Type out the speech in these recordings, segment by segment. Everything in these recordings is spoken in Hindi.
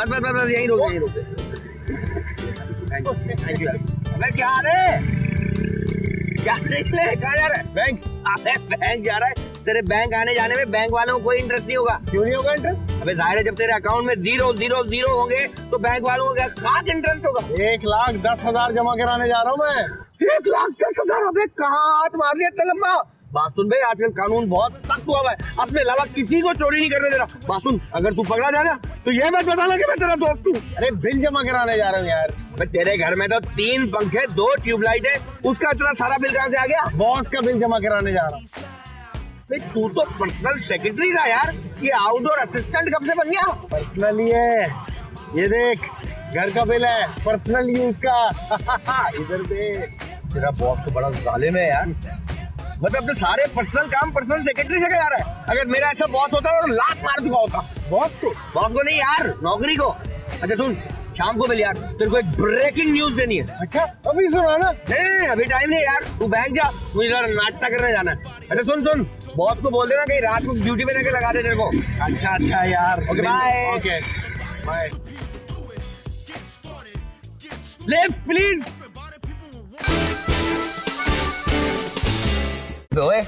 बस यही रोक, यही रोक। Thank you. अबे क्या रे, क्या निकले, कहाँ जा रहा है? बैंक। अबे बैंक जा रहा है? तेरे बैंक आने जाने में बैंक वालों को कोई इंटरेस्ट नहीं होगा। क्यों नहीं होगा इंटरेस्ट? अबे जाहिर है, जब तेरे अकाउंट में 0 होंगे तो बैंक वालों को क्या खास इंटरेस्ट होगा? 1,10,000 जमा कराने जा रहा हूँ मैं। 1,10,000? अबे कहाँ हाथ मार लिया इतना लंबा? बात सुन भाई, आजकल कानून बहुत सख्त हुआ है, अपने अलावा किसी को चोरी नहीं करने दे रहा। बात सुन, अगर तू पकड़ा जाना तो ये मत बताना कि मैं तेरा दोस्त हूँ। अरे बिल जमा कराने जा रहा हूँ यार। तेरे घर में तो 3 पंखे, 2 ट्यूबलाइट है, उसका इतना सारा बिल कहाँ से आ गया? बॉस का बिल जमा कराने जा रहा हूँ। तू तो पर्सनल सेक्रेटरी था यार, ये आउटडोर असिस्टेंट कब से बन गया? पर्सनली है, ये देख घर का बिल है, पर्सनल यूज का। इधर देख। तेरा बॉस तो बड़ा जालिम है यार, मतलब अपने सारे पर्सनल काम पर्सनल सेक्रेटरी से करा रहा है। अगर मेरा ऐसा बॉस होता तो लात मार चुका होता। बॉस को नहीं यार, नौकरी को। अच्छा सुन, शाम को मिल यार, तेरे को एक ब्रेकिंग न्यूज देनी है। अच्छा अभी सुना ना? नहीं अभी टाइम नहीं यार, तू बैंक जा, मुझे जरा नाश्ता करने जाना है। अच्छा सुन, बॉस को बोल देना कहीं रात को ड्यूटी पे लेके लगा दे तेरे को। अच्छा यार। Okay bye. Okay bye. Lift please. ओए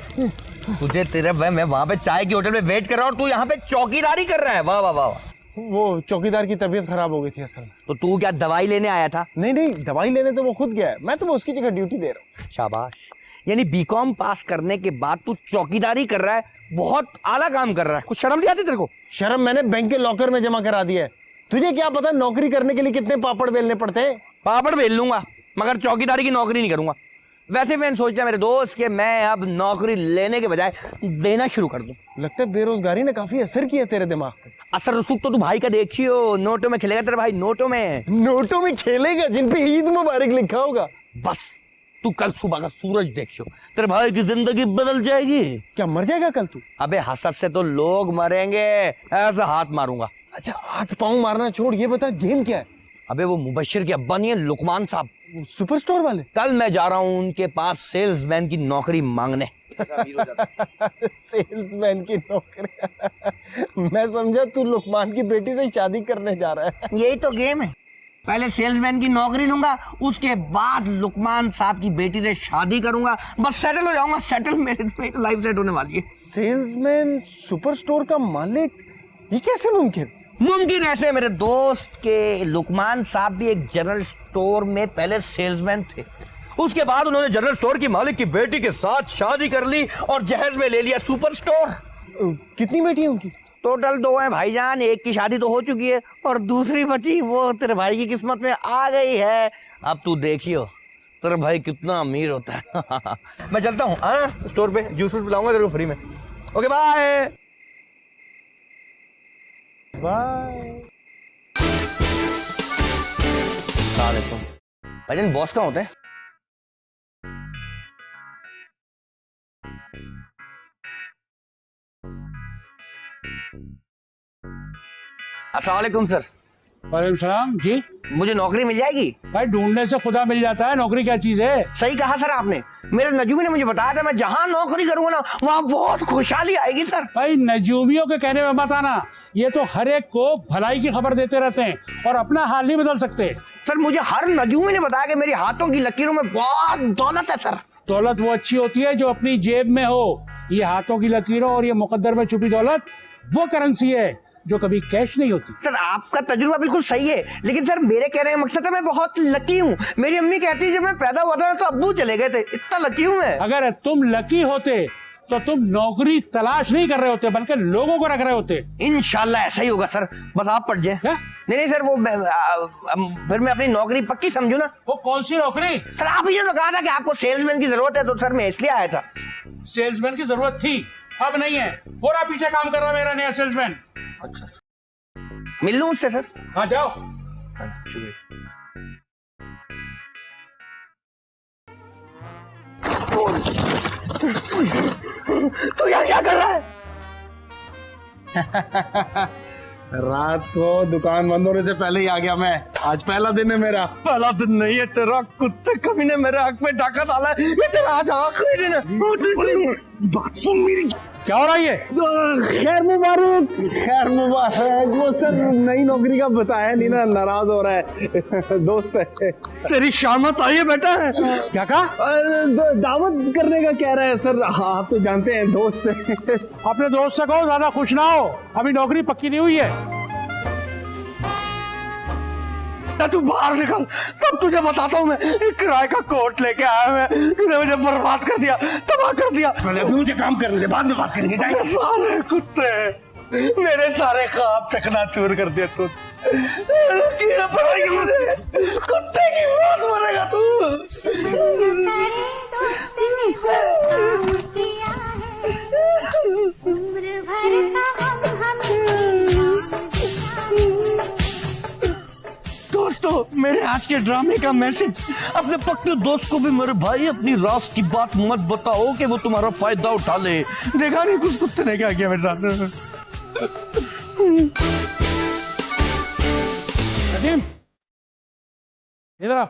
तुझे तेरा मैं वहाँ पे चाय की होटल में वेट कर रहा हूँ और तू यहाँ पे चौकीदारी कर रहा है। वाह वाह वाह। वो चौकीदार की तबीयत खराब हो गई थी असल में। तो तू क्या दवाई लेने आया था? नहीं, दवाई लेने तो वो खुद गया है, मैं तो उसकी जगह ड्यूटी दे रहा हूँ। शाबाश, यानी बीकॉम पास करने के बाद तू चौकीदारी कर रहा है, बहुत आला काम कर रहा है। कुछ शर्म नहीं आती तेरे को? शर्म मैंने बैंक के लॉकर में जमा करा दिया है। तुझे क्या पता नौकरी करने के लिए कितने पापड़ बेलने पड़ते हैं? पापड़ बेल लूंगा मगर चौकीदारी की नौकरी नहीं करूंगा। वैसे मैंने सोचा मेरे दोस्त कि मैं अब नौकरी लेने के बजाय देना शुरू कर दूं। लगता है बेरोजगारी ने काफी असर किया तेरे दिमाग पे। असर रसूख तो तू भाई का देखियो, नोटों में खेलेगा तेरा भाई, नोटों में खेलेगा जिन पे ईद मुबारक लिखा होगा। बस तू कल सुबह का सूरज देखियो, तेरे भाई की जिंदगी बदल जाएगी। क्या मर जाएगा कल तू? अबे हसद से तो लोग मरेंगे, ऐसा हाथ मारूंगा। अच्छा हाथ पाँव मारना छोड़, ये बता गेम क्या है? अबे वो मुबशिर के अब्बा नहीं है, लुकमान साहब, सुपर स्टोर वाले। कल मैं जा रहा हूँ उनके पास सेल्समैन की नौकरी मांगने। सेल्समैन की नौकरी? मैं समझा तू लुकमान की बेटी से शादी करने जा रहा है। यही तो गेम है, पहले सेल्समैन की नौकरी लूंगा, उसके बाद लुकमान साहब की बेटी से शादी करूंगा, बस सेटल हो जाऊंगा। सेटल मेरी लाइफ सेट होने वाली है। सेल्समैन सुपर स्टोर का मालिक, ये कैसे मुमकिन? मुमकिन ऐसे मेरे दोस्त के लुकमान साहब भी एक जनरल स्टोर में पहले सेल्समैन थे, उसके बाद उन्होंने जनरल स्टोर की मालिक की बेटी के साथ शादी कर ली और जहेज में ले लिया सुपर स्टोर। कितनी बेटी है उनकी? टोटल 2 हैं भाईजान, एक की शादी तो हो चुकी है और दूसरी बची, वो तेरे भाई की किस्मत में आ गई है। अब तू देखियो तेरा भाई कितना अमीर होता है। मैं चलता हूँ स्टोर पे, जूस पिलाऊंगा तेरे को फ्री में। Okay bye bye. भाईजान बॉस कहाँ होता है? अस्सलाम वालेकुम सर। वालेकुम सलाम जी। मुझे नौकरी मिल जाएगी? भाई ढूंढने से खुदा मिल जाता है, नौकरी क्या चीज है? सही कहा सर आपने, मेरे नजूमी ने मुझे बताया था मैं जहां नौकरी करूंगा ना वहां बहुत खुशहाली आएगी सर। भाई नजूमियों के कहने में मत आना, ये तो हर एक को भलाई की खबर देते रहते हैं और अपना हाल नहीं बदल सकते। सर मुझे हर नजूमी ने बताया कि मेरी हाथों की लकीरों में बहुत दौलत है सर। दौलत वो अच्छी होती है जो अपनी जेब में हो, ये हाथों की लकीरों और ये मुकद्दर में छुपी दौलत वो करेंसी है जो कभी कैश नहीं होती। सर आपका तजुर्बा बिल्कुल सही है, लेकिन सर मेरे कहने का मकसद है मैं बहुत लकी हूँ। मेरी अम्मी कहती है जब मैं पैदा हुआ था तो अब्बू चले गए थे, इतना लकी हूँ मैं। अगर तुम लकी होते तो तुम नौकरी तलाश नहीं कर रहे होते बल्कि लोगों को रख रहे होते। इंशाल्लाह ऐसा ही होगा सर, बस आप पढ़ जाए। नहीं सर वो फिर मैं अपनी नौकरी पक्की समझू ना। वो कौन सी नौकरी? सर आप ही तो कहा था कि आपको सेल्समैन की जरूरत है, तो सर मैं इसलिए आया था। सेल्समैन की जरूरत थी, अब नहीं है। पूरा पीछे काम कर रहा है मेरा नया सेल्समैन। अच्छा मिल लूं उससे सर? हाँ जाओ। शुक्रिया। तू यहाँ क्या कर रहा है? रात को दुकान बंद होने से पहले ही आ गया मैं। आज पहला दिन है मेरा। पहला दिन नहीं है तेरा, कुत्ते कभी ने मेरे आंख में डाका डाला है, ये तेरा आज आखिरी दिन है। बात सुन मेरी। क्या हो रहा है ये? खैर मुबारक, खैर मुबारक। वो सर नई नौकरी का बताया नहीं ना, नाराज हो रहा है। दोस्त है। तेरी शामत आई है बेटा। क्या कहा? दावत करने का कह रहा है सर। हाँ, आप तो जानते हैं दोस्त है। अपने दोस्त से कहो ज्यादा खुश ना हो, अभी नौकरी पक्की नहीं हुई है। तू बाहर निकल, तब तुझे बताता हूँ मैं। एक किराए का कोट लेके आया मैं, तूने मुझे बर्बाद कर दिया, तबाह कर दिया। मुझे काम करने दे, बाद में बात करेंगे। मेरे सारे कुत्ते, मेरे सारे ख्वाब चकनाचूर कर दिया तू। कीड़ा पड़ेगा मुझे, कुत्ते की मौत मरेगा तू। दोस्तों, मेरे आज के ड्रामे का मैसेज अपने पक्के दोस्त को भी, मेरे भाई अपनी राज की बात मत बताओ कि वो तुम्हारा फायदा उठा ले। देखा नहीं कुछ कुत्ते ने क्या किया मेरे साथ। नदीम, इधर आ।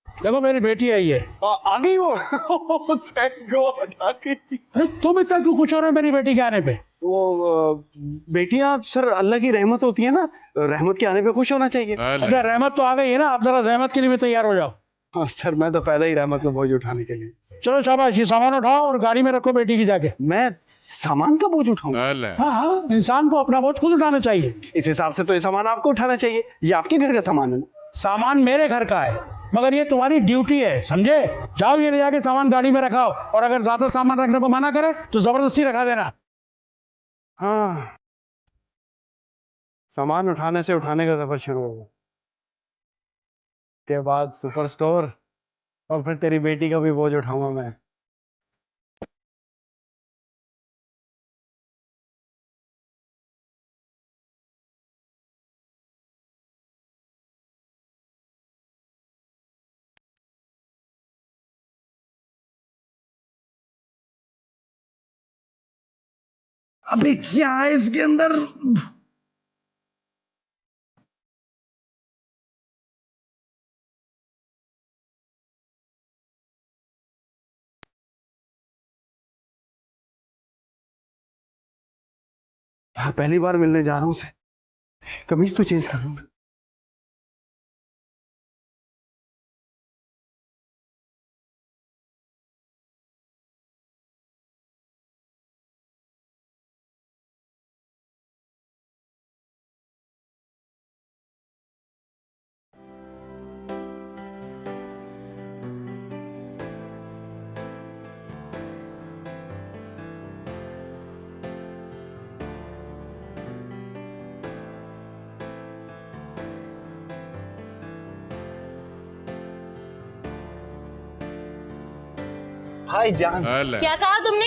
देखो मेरी बेटी आई है। आ गई वो। थैंक गॉड, आ गई। अरे तुम इतना क्यों खुश हो रहे हो मेरी बेटी के आने पे? वो बेटियां सर अल्लाह की रहमत होती है ना, रहमत के आने पे खुश होना चाहिए। अच्छा, रहमत तो आ गई है ना, अब जरा जहमत के लिए भी तैयार हो जाओ। हाँ सर, मैं तो पैदा ही रहमत में बोझ उठाने के लिए। चलो शाबाश, ये सामान उठाओ और गाड़ी में रखो बेटी की जाके। मैं सामान का बोझ उठाऊं? हाँ हाँ, इंसान को अपना बोझ खुद उठाना चाहिए। इस हिसाब से तो ये सामान आपको उठाना चाहिए, ये आपके घर का सामान है। सामान मेरे घर का है, मगर ये तुम्हारी ड्यूटी है, समझे? जाओ ये ले जाके सामान गाड़ी में रखाओ, और अगर ज्यादा सामान रखने को मना करे तो जबरदस्ती रखा देना। हाँ, सामान उठाने से उठाने का सफर शुरू होगा, के बाद सुपर स्टोर, और फिर तेरी बेटी का भी बोझ उठाऊंगा मैं। अबे क्या है इसके अंदर? हाँ, पहली बार मिलने जा रहा हूँ उसे, कमीज तो चेंज करूंगा। हाय जान। क्या कहा तुमने?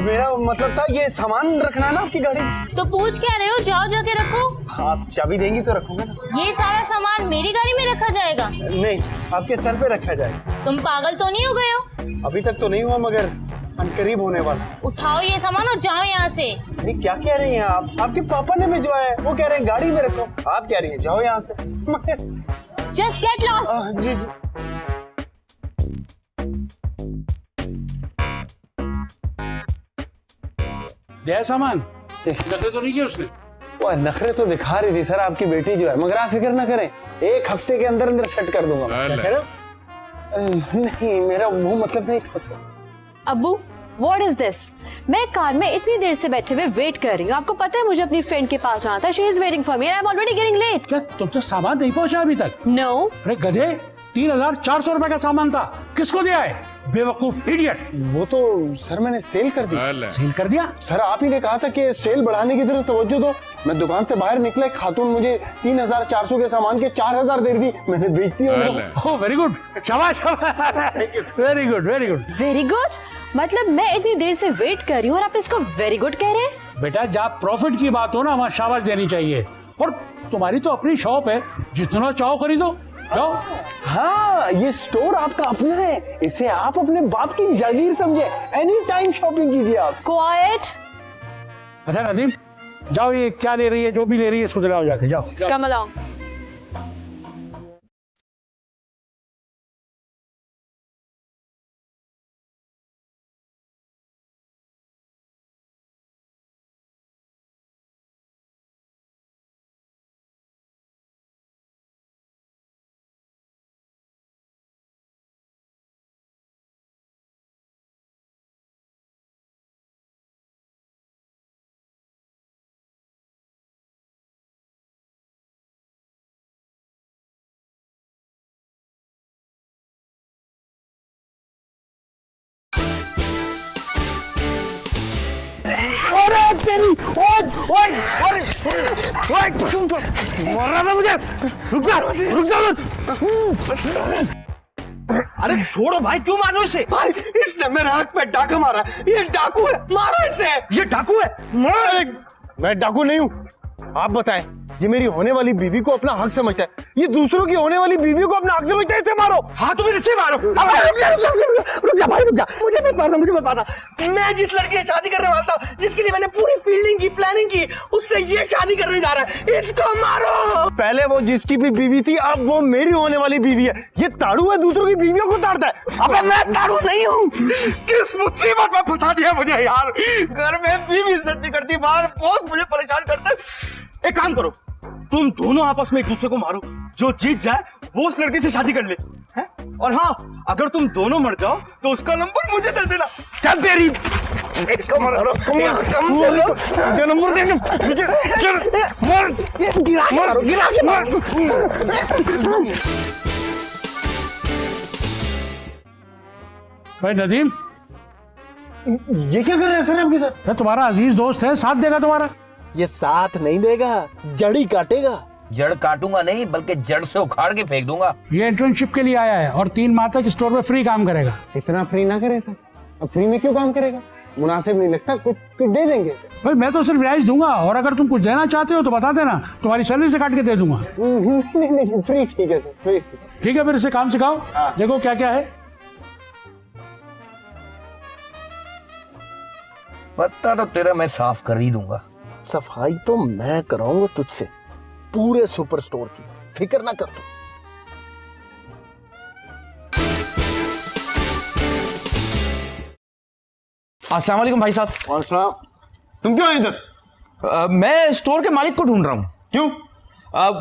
मेरा मतलब था ये सामान रखना है ना आपकी गाड़ी में। तो पूछ क्या रहे हो? जाओ जाके रखो। आप चाबी देंगी तो रखूंगा ना। ये सारा सामान मेरी गाड़ी में रखा जाएगा? नहीं, आपके सर पे रखा जाएगा। तुम पागल तो नहीं हो गए हो? अभी तक तो नहीं हुआ, मगर अनकरीब होने वाला। उठाओ ये सामान और जाओ यहाँ से। नहीं, क्या कह रही हैं आप? आपके पापा ने भिजवाया है, वो कह रहे हैं गाड़ी में रखो। आप कह रही हैं जाओ यहाँ से। Just get lost. जी जी। दे सामान, नखरे तो नहीं किए उसने? वो नखरे तो दिखा रही थी सर आपकी बेटी जो है, मगर आप फिक्र ना करें, एक हफ्ते के अंदर अंदर सेट कर दूंगा। क्या कह रहे हो? नहीं, मेरा वो मतलब नहीं था सर। अब्बू, व्हाट इज दिस? मैं कार में इतनी देर से बैठे हुए वेट कर रही हूँ। आपको पता है मुझे अपनी फ्रेंड के पास जाना था। She is waiting for me and I am already getting late. क्या तुम तक सामान नहीं पहुंचा अभी तक? नो। अरे गधे, 3,400 रुपए का सामान था, किसको दिया है? बेवकूफ इडियट। वो तो सर मैंने सेल कर दी। सेल कर दिया? सर आप ही ने कहा था कि सेल बढ़ाने की तरफ तवज्जो दो। मैं दुकान से बाहर निकला, एक खातून मुझे 3,400 के सामान के 4,000 दे दी, मैंने बेच दिया उनको। ओह वेरी गुड, शाबाश, very good very good. Very good मतलब मैं इतनी देर से वेट कर रही हूँ और आप इसको वेरी गुड कह रहे हैं? बेटा, जहाँ प्रॉफिट की बात हो ना, वहाँ शाबाश देनी चाहिए। और तुम्हारी तो अपनी शॉप है, जितना चाहो खरीदो, जाओ। हाँ, ये स्टोर आपका अपना है, इसे आप अपने बाप की जागीर समझे। एनी टाइम शॉपिंग कीजिए आप। क्वाइट। अच्छा नदीम, जाओ, ये क्या ले रही है, जो भी ले रही है इसको दिलाओ जाके, जाओ। Come along. तेरी ओए ओए ओए मार रहा था मुझे। रुक जा अरे छोड़ो भाई, क्यों मारो इसे? भाई इसने मेरे हाथ पे डाका मारा, ये डाकू है, मारो इसे। ये डाकू है। मार। मैं डाकू नहीं हूँ, आप बताएं। ये मेरी होने वाली बीवी को अपना हक समझता है, ये दूसरों की होने वाली बीवी को अपना हक समझता है, इसे मारो। हाँ तो फिर इसे मारो। रुक जा भाई, रुक जा, मुझे मत मारना। मैं जिस लड़की से शादी करने वाला था, जिसके लिए मैंने पूरी फील्डिंग की, प्लानिंग की, उससे ये शादी करने जा रहा है, इसको मारो। पहले वो जिसकी भी बीवी थी, अब वो मेरी होने वाली बीवी है। ये ताड़ू है, दूसरों की बीवियों को ताड़ता है। अबे मैं ताड़ू नहीं हूँ। किस मुसीबत में फंसा दिया मुझे यार। घर में बीवी इज्जत नहीं करती, बाहर बॉस मुझे परेशान करता है। एक काम करो, तुम दोनों आपस में एक दूसरे को मारो, जो जीत जाए वो उस लड़की से शादी कर ले, हैं? और हाँ, अगर तुम दोनों मर जाओ तो उसका नंबर मुझे दे देना। चल तेरी नंबर दे भाई नदीम, ये क्या कर रहे हैं सर आपके साथ? मैं तुम्हारा अजीज दोस्त है, साथ देगा तुम्हारा। ये साथ नहीं देगा, जड़ ही काटेगा। जड़ काटूंगा नहीं, बल्कि जड़ से उखाड़ के फेंक दूंगा। ये इंटर्नशिप के लिए आया है और 3 माह तक स्टोर में फ्री काम करेगा। इतना फ्री ना करे सर, अब फ्री में क्यों काम करेगा? मुनासिब नहीं लगता, कुछ दे देंगे इसे। भाई मैं तो सिर्फ रियायत दूंगा, और अगर तुम कुछ देना चाहते हो तो बता देना, तुम्हारी सैलरी से काट के दे दूंगा। नहीं, फ्री ठीक है सर, फ्री ठीक है। ठीक है, फिर इसे काम सिखाओ। देखो क्या क्या है। पत्ता तो तेरा मैं साफ कर ही दूंगा। सफाई तो मैं कराऊंगा तुझसे, पूरे सुपर स्टोर की, फिक्र ना कर तू। अस्सलाम वालेकुम भाई साहब। तुम क्यों आए इधर? मैं स्टोर के मालिक को ढूंढ रहा हूँ। क्यों?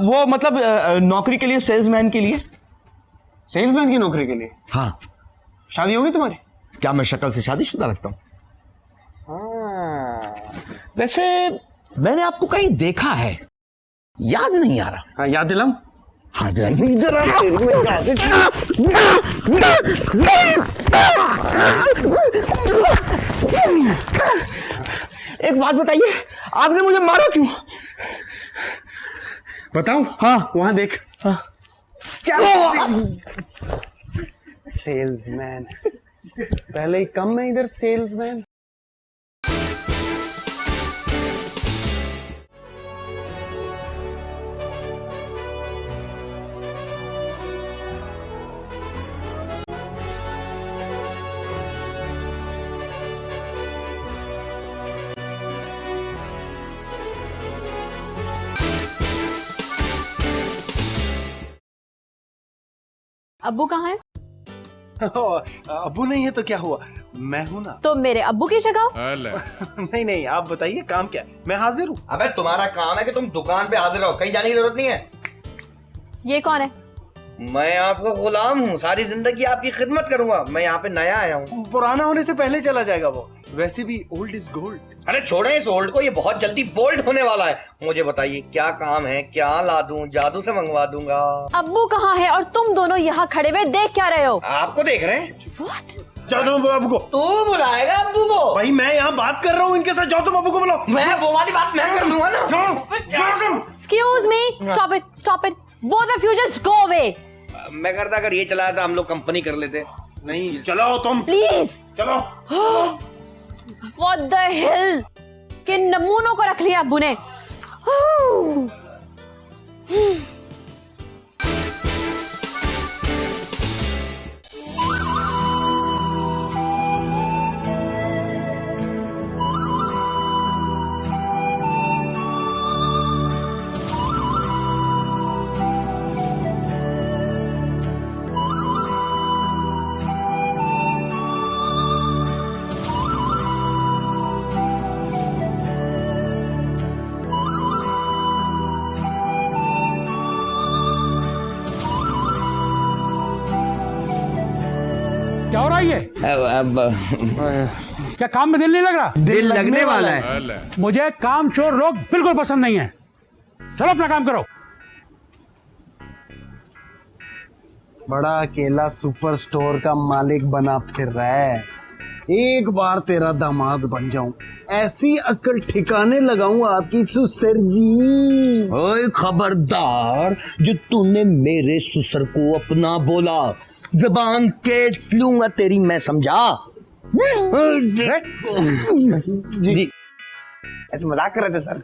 वो मतलब नौकरी के लिए, सेल्समैन के लिए। सेल्समैन की नौकरी के लिए? हाँ। शादी होगी तुम्हारी? क्या मैं शक्ल से शादीशुदा लगता हूँ? वैसे मैंने आपको कहीं देखा है, याद नहीं आ रहा। हाँ, याद दिलाऊं? हाँ दिलाइए। इधर आ। एक बात बताइए, आपने मुझे मारा क्यों? बताऊं? हाँ। वहां देख। हाँ। सेल्समैन, पहले ही कम है इधर सेल्समैन। अब्बू कहाँ है? अब्बू नहीं है तो क्या हुआ, मैं हूं ना। तो मेरे अब्बू की जगह? नहीं, आप बताइए काम क्या है, मैं हाजिर हूँ। अबे तुम्हारा काम है कि तुम दुकान पे हाजिर रहो, कहीं जाने की जरूरत नहीं है। ये कौन है? मैं आपका गुलाम हूँ, सारी जिंदगी आपकी खिदमत करूंगा। मैं यहाँ पे नया आया हूँ। पुराना होने से पहले चला जाएगा वो, वैसे भी ओल्ड इज गोल्ड। अरे छोड़े इस ओल्ड को, ये बहुत जल्दी बोल्ड होने वाला है। मुझे बताइए क्या काम है, क्या ला दूं? जादू से मंगवा दूंगा। अब्बू कहाँ है और तुम दोनों यहाँ खड़े हुए देख क्या रहे हो? आपको देख रहे हैं। What? जाओ तुम अब्बू को। तू बुलाएगा अब्बू को? भाई मैं यहाँ बात कर रहा हूँ इनके साथ, जाओ तुम अब्बू को बुलाओ। मैं वो वाली बात मैं कर दूंगा ना। जाओ तुम। Excuse me, stop it. Both of you just go away. मैं करता, अगर ये चलाया था हम लोग कंपनी कर लेते। नहीं, चलो तुम, Please. चलो। What the hell? किन नमूनों को रख लिया अब्बू ने। क्या हो रहा है ये? क्या काम में दिल नहीं लग रहा? दिल लगने वाला है। मुझे काम चोर लोग बिल्कुल पसंद नहीं है। चलो अपना काम करो। बड़ा अकेला सुपर स्टोर का मालिक बना फिर रहा है, एक बार तेरा दामाद बन जाऊं, ऐसी अक्ल ठिकाने लगाऊं आपकी सुसर जी। ओए खबरदार, जो तूने मेरे ससुर को अपना बोला, जबान के लूंगा तेरी मैं, समझा? जी ऐसे मजाक कर रहे थे सर।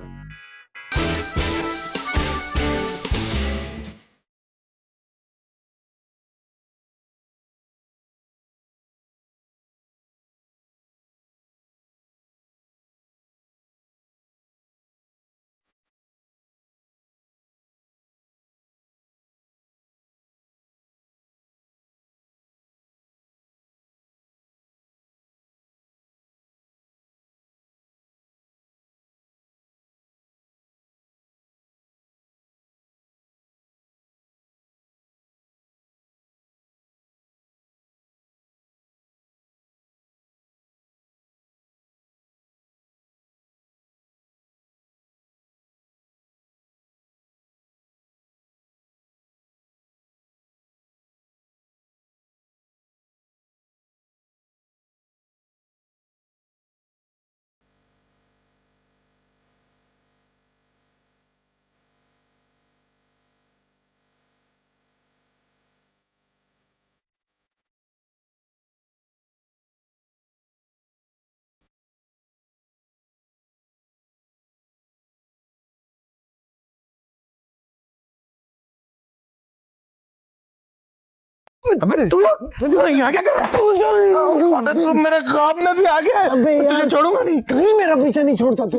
अबे तू यहाँ क्या कर रहा है? तू मेरे ख्वाब में भी आ गया। तुझे छोड़ूंगा नहीं। कहीं मेरा पीछा नहीं छोड़ता तू।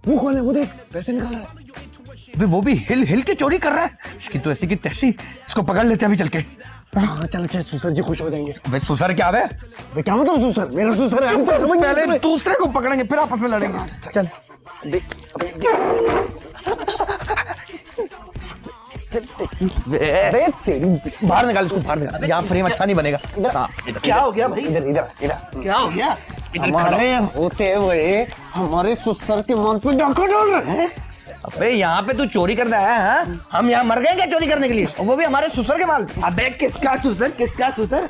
वो कौन है? वो देख पैसे निकाल रहा है। अबे वो भी हिल हिल के चोरी कर रहा है। इसकी तो ऐसी की तैसी, इसको पकड़ लेते हैं अभी चल के। हाँ चल अच्छा, सुसर जी खुश हो जाएंगे। अबे ससुर क्या है? क्या मतलब सुसर? मेरा सुसर है। हम तो समझ पहले दूसरे को पकड़ेंगे फिर आपस में लड़ेंगे। चल बाहर निकाल इसको, बाहर निकाल। यहाँ फ्रेम अच्छा नहीं बनेगा। क्या हो गया भाई? इधर इधर इधर क्या हो गया? हमारे होते हुए हमारे सुसर के मन पे डाका डाल रहे हैं। अबे यहाँ पे तू चोरी करने आया है? हाँ? हम यहाँ मर गए क्या चोरी करने के लिए? और वो भी हमारे ससुर के माल। अबे किसका सुसर? किसका सुसर?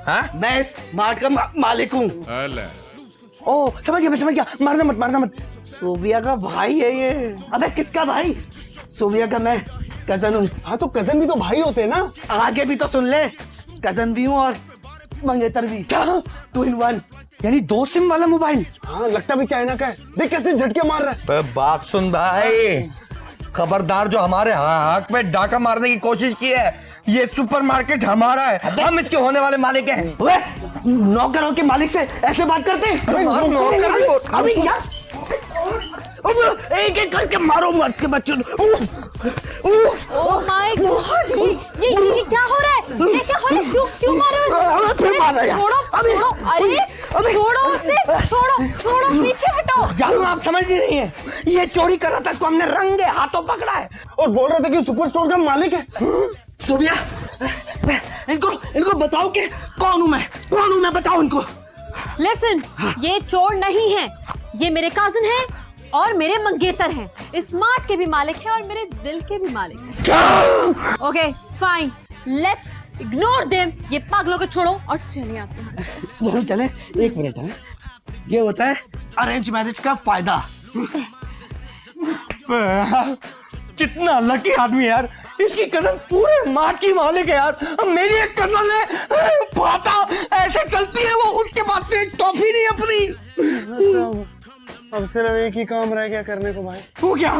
हाँ? मैं इस मार्ट का मालिक हूँ। ओ समझ गया, मारना मत, मारना मत। सोबिया का भाई है ये। अबे किसका भाई? सोविया का मैं कजन हूँ। हाँ तो कजन भी तो भाई होते हैं ना। आगे भी तो सुन ले, कजन भी हूँ और मंगेतर भी। क्या? 2 in 1। यानी 2 सिम वाला मोबाइल। हाँ लगता भी चाइना का है। देख कैसे झटके मार रहा है। बात सुन भाई, खबरदार, जो हमारे हाथ में डाका मारने की कोशिश की है, ये सुपरमार्केट हमारा है। हम इसके होने वाले मालिक हैं। ओए, नौकरों के मालिक से ऐसे बात करते हैं? अबे यार, एक एक करके मारो मर्द के बच्चों। ओह माय गॉड, ये क्या हो रहा है? ये क्या हो रहा है? क्यों मार रहे हो? फिर मार रहा है। छोड़ो, अरे छोड़ो उसे, छोड़ो, पीछे हटो। जानू आप समझ नहीं रही हैं, ये चोरी कर रहा था, इसको हमने रंगे हाथों पकड़ा है और बोल रहे थे कि सुपर स्टोर का मालिक है। सोविया, इनको बताओ कि कौन हूँ मैं, बताओ इनको। लिसन, ये चोर नहीं है, ये मेरे काजिन हैं और मेरे मंगेतर हैं। स्मार्ट के भी मालिक हैं और मेरे दिल के भी मालिक हैं। Okay fine, let's ignore them. ये पागलों को छोड़ो और चलिए आप यहाँ से। जरूर चले। 1 मिनट है। ये होता है अरेंज मैरिज का फायदा। कितना लकी आदमी यार, इसकी कजन पूरे मार्ट की मालिक है यार। अब मेरी एक कजन है, पाता ऐसे चलती है वो, उसके पास में एक टॉफी नहीं अपनी। अब सिर्फ एक ही काम रह गया करने को भाई। वो क्या?